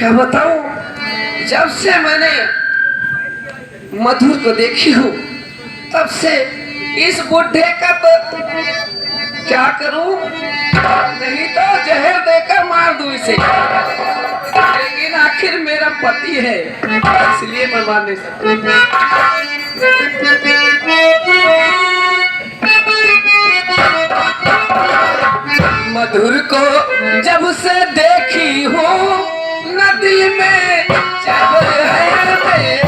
क्या बताऊं, जब से मैंने मधुर को देखी हूँ तब से इस बुढ़े का तो क्या करूं, नहीं तो जहर देकर मार दूं इसे, लेकिन आखिर मेरा पति है इसलिए मैं मार नहीं सकता। मधुर को जब से देखी हूँ न दिल में चैन है मेरे।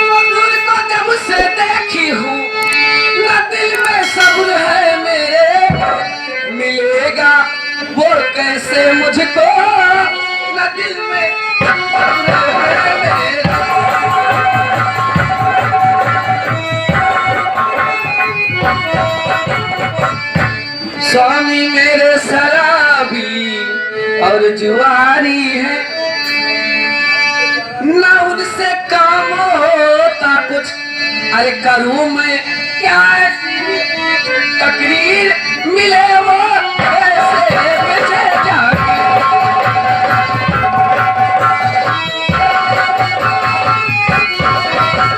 मधुर को जब से देखी हूँ न दिल में सब्र है मेरे, मिलेगा वो कैसे मुझको न दिल में सब्र है मेरे। स्वामी मेरे शराबी और जुआरी है, ना उनसे काम होता कुछ, अरे करूं मैं क्या तकरीर, मिले वो कैसे मुझे जाके।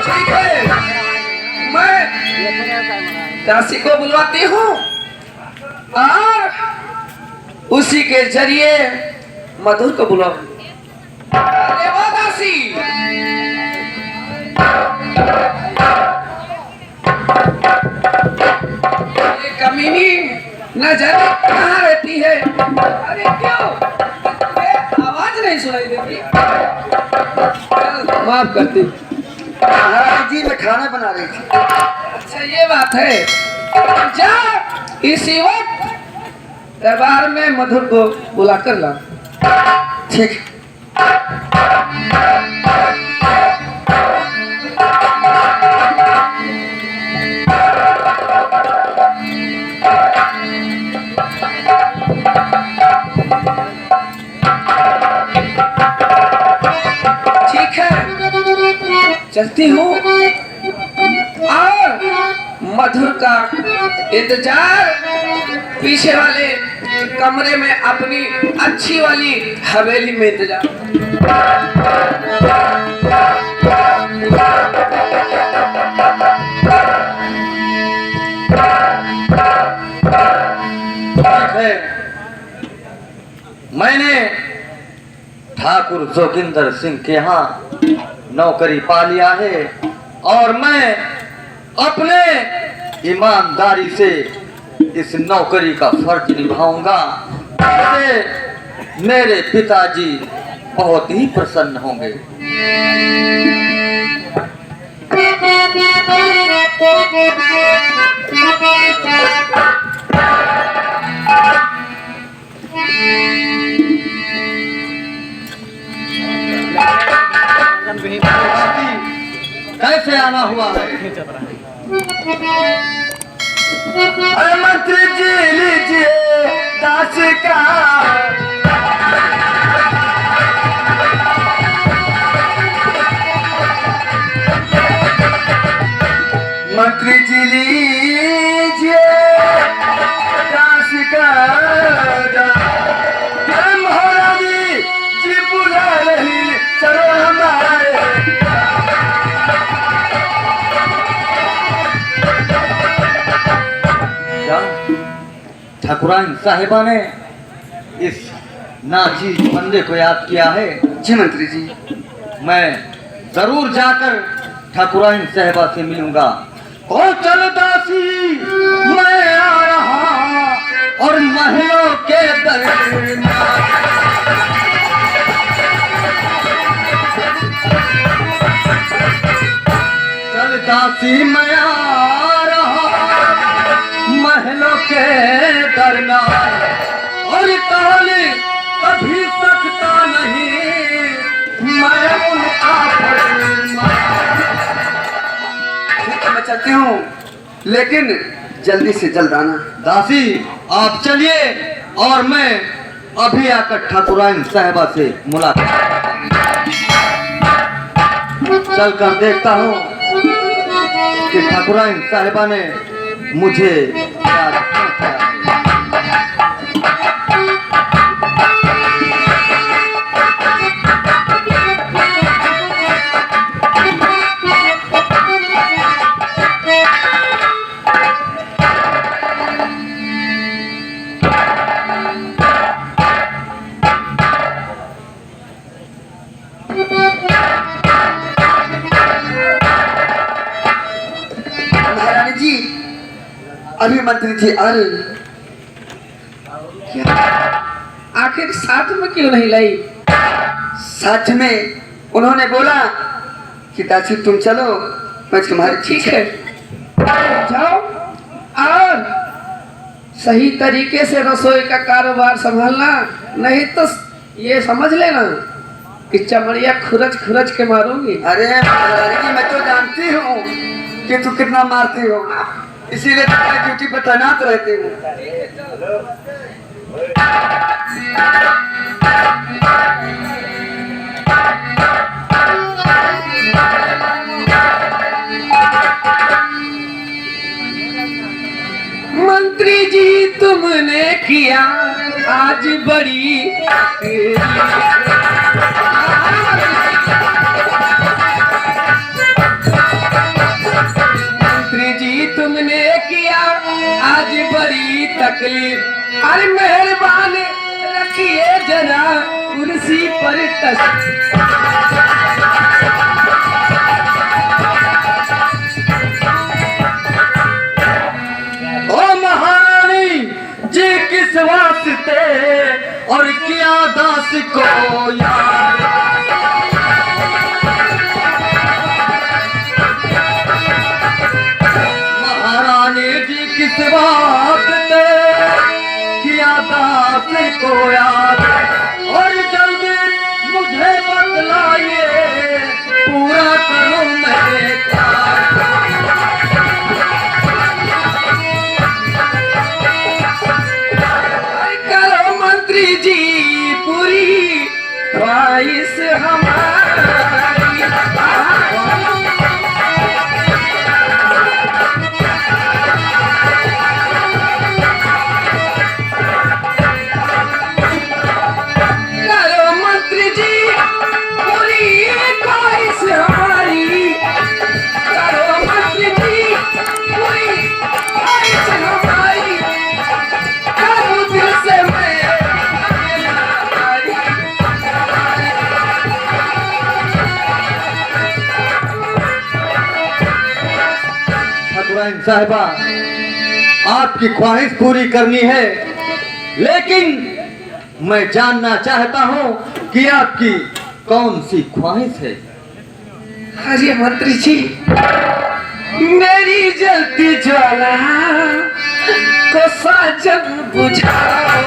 ठीक है, मैं दासी को बुलवाती हूँ और उसी के जरिए मधुर को बुलाओ। अरे वो दासी, ये कमीनी नजर कहाँ रहती है? अरे क्यों आवाज नहीं सुनाई देती? माफ करती महाराज जी, मैं खाना बना रही थी। अच्छा ये बात है, जा इसी वक्त दरबार में मधुर को बुला कर ला। ठीक। ठीक है, चलती हूँ और मधुर का इंतजार पीछे वाले कमरे में अपनी अच्छी वाली हवेली में इंतजार। है, मैंने ठाकुर जोगिंदर सिंह के यहाँ नौकरी पा लिया है और मैं अपने ईमानदारी से इस नौकरी का फर्ज निभाऊंगा। इससे मेरे पिताजी बहुत ही प्रसन्न होंगे। कैसे आना हुआ है? अरे मंत्री जी लीजिए दास का, मंत्री जी लीजिए दास का, महारानी जी बुला रही, चलो हमारे। ठाकुराइन साहिबा ने इस नाचीज बंदे को याद किया है। जी मंत्री जी, मैं जरूर जाकर ठाकुराइन साहिबा से मिलूंगा। ओ चल दासी, मैं आ रहा और महलों के दरबार। चल दासी, मैं आ रहा महलों के दरबार, और ताले कभी सकता नहीं मैं उनका मैं चलती हूँ, लेकिन जल्दी से जल्द आना। दासी आप चलिए और मैं अभी आकर ठाकुराइन साहिबा से मुलाकात चल कर देखता हूँ कि ठाकुराइन साहिबा ने मुझे याद क्यों किया है? महारानी जी, अभी मंत्री जी आ रहे हैं। क्या आखिर साथ में क्यों नहीं लाई? साथ में उन्होंने बोला कि दासी तुम चलो, मैं तुम्हारे ठीक है जाओ, और सही तरीके से रसोई का कारोबार संभालना, नहीं तो ये समझ लेना कि चमड़िया खुरच खुरच के मारूंगी। अरे महारानी जी, मैं तो जानती हूँ कि तू कितना मारती हो, इसीलिए तुम्हारी ड्यूटी पर तैनात रहती हूँ। मंत्री जी तुमने किया आज बड़ी मंत्री जी तुमने किया आज बड़ी तकलीफ, अरे मेहरबान रखिए जरा कुर्सी पर ओ महारानी जी किस वास्ते और किया दास को याद। महारानी जी किस वास्ते किया दास को याद, और जल्दी मुझे बतलाइए पूरा करूं मैं प्यार। करो मंत्री जी पूरी ख्वाहिश हमारी। करो मंत्री जी पूरी ख्वाहिश हमारी, करो मंत्री जी पूरी ख्वाहिश हमारी, करो दिल से मैं ठाकुराइन साहिबा, आपकी ख्वाहिश पूरी करनी है, लेकिन मैं जानना चाहता हूँ कि आपकी कौन सी ख्वाहिश है। अरे मंत्री जी, मेरी जलती ज्वाला को साजन बुझाओ।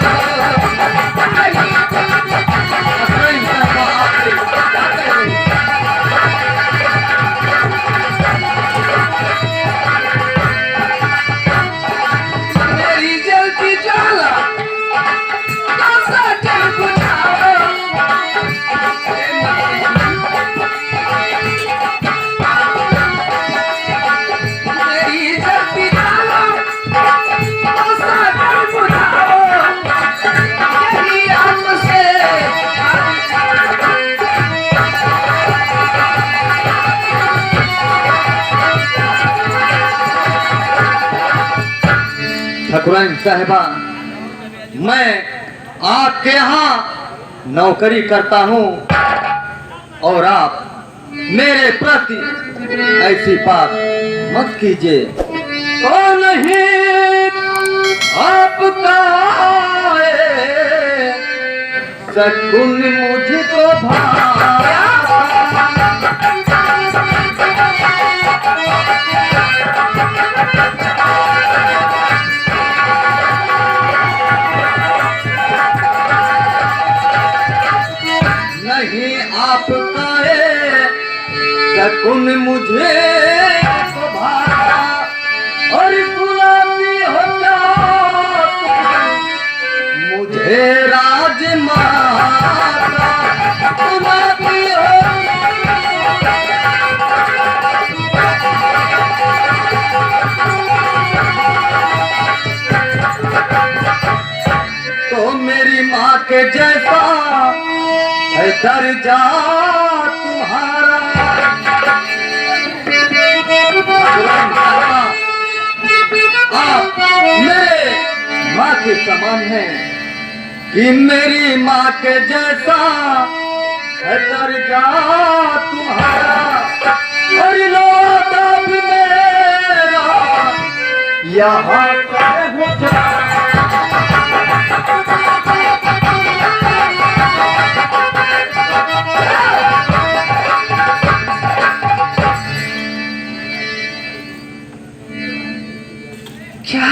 ठाकुराइन साहिबा, आपसे क्या कहें? मेरी जलती ज्वाला को साजन बुझाओ। मेरी जलती ज्वाला को साजन बुझाओ। यही आपसे ठाकुराइन साहिबा, मैं आपके यहाँ नौकरी करता हूँ और आप मेरे प्रति ऐसी बात मत कीजिए। ओ नहीं, आपका सकुन मुझको भाया। नहीं आपका सकुन मुझे को भाया, और गुलाबी हो मुझे राजमाता गुलाबी हो। दर्जा तुम्हारा। आप मेरे माँ के समान हैं कि मेरी माँ के जैसा है दर्जा तुम्हारा। और लोग अब मेरा यहाँ पर हो क्या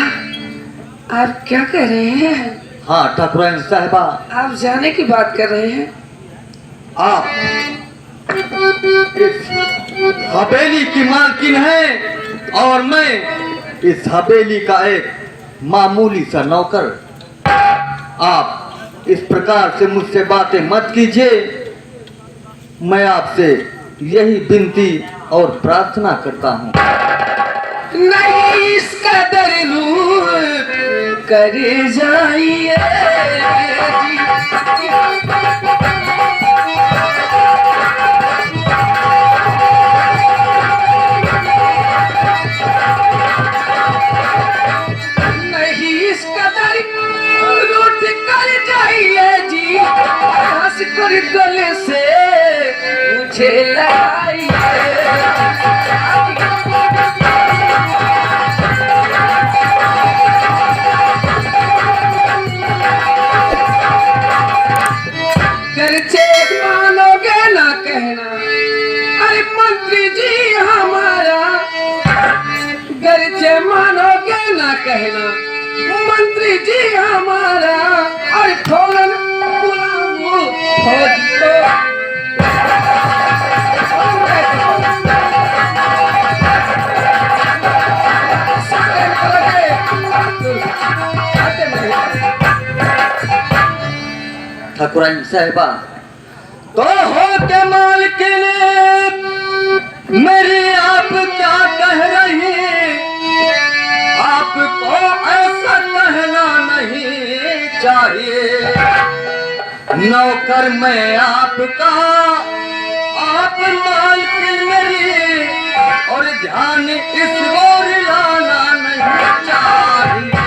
आप क्या कर रहे हैं? हाँ ठाकुराइन साहिबा, आप जाने की बात कर रहे हैं? आप इस हवेली की मालकिन है और मैं इस हवेली का एक मामूली सा नौकर। आप इस प्रकार से मुझसे बातें मत कीजिए। मैं आपसे यही विनती और प्रार्थना करता हूँ। नहीं इस कदर रूप कर जाइए नहीं इस कदर रूठ कर जाइए जी। हंस कर गले से मुझे लगाइए। मानोगे ना कहना, अरे मंत्री जी हमारा गर्चे मानोगे ना कहना, मंत्री जी हमारा अरे फौरन बुलाऊं फौज को। ठाकुराइन साहिबा, तो हो के मालकिन मेरी आप क्या कह रही? आपको ऐसा कहना नहीं चाहिए। नौकर मैं आपका, आप मालकिन मेरी, और ध्यान इस ओर लाना नहीं चाहिए।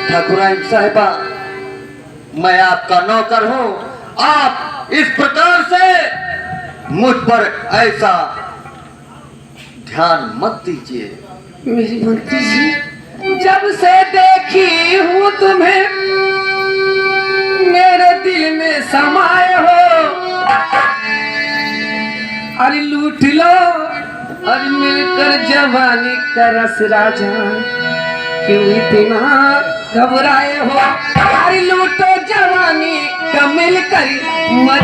ठाकुराइन साहिबा, मैं आपका नौकर हूँ। आप इस प्रकार से मुझ पर ऐसा ध्यान मत दीजिए। मेरी मंत्री जी, जब से देखी हूँ तुम्हें मेरे दिल में समाये हो। अरे लूट लो अरे मिलकर जवानी का रस राजा, क्यों इतना घबराए हो? अरे लूटो जवानी का मिलकर मत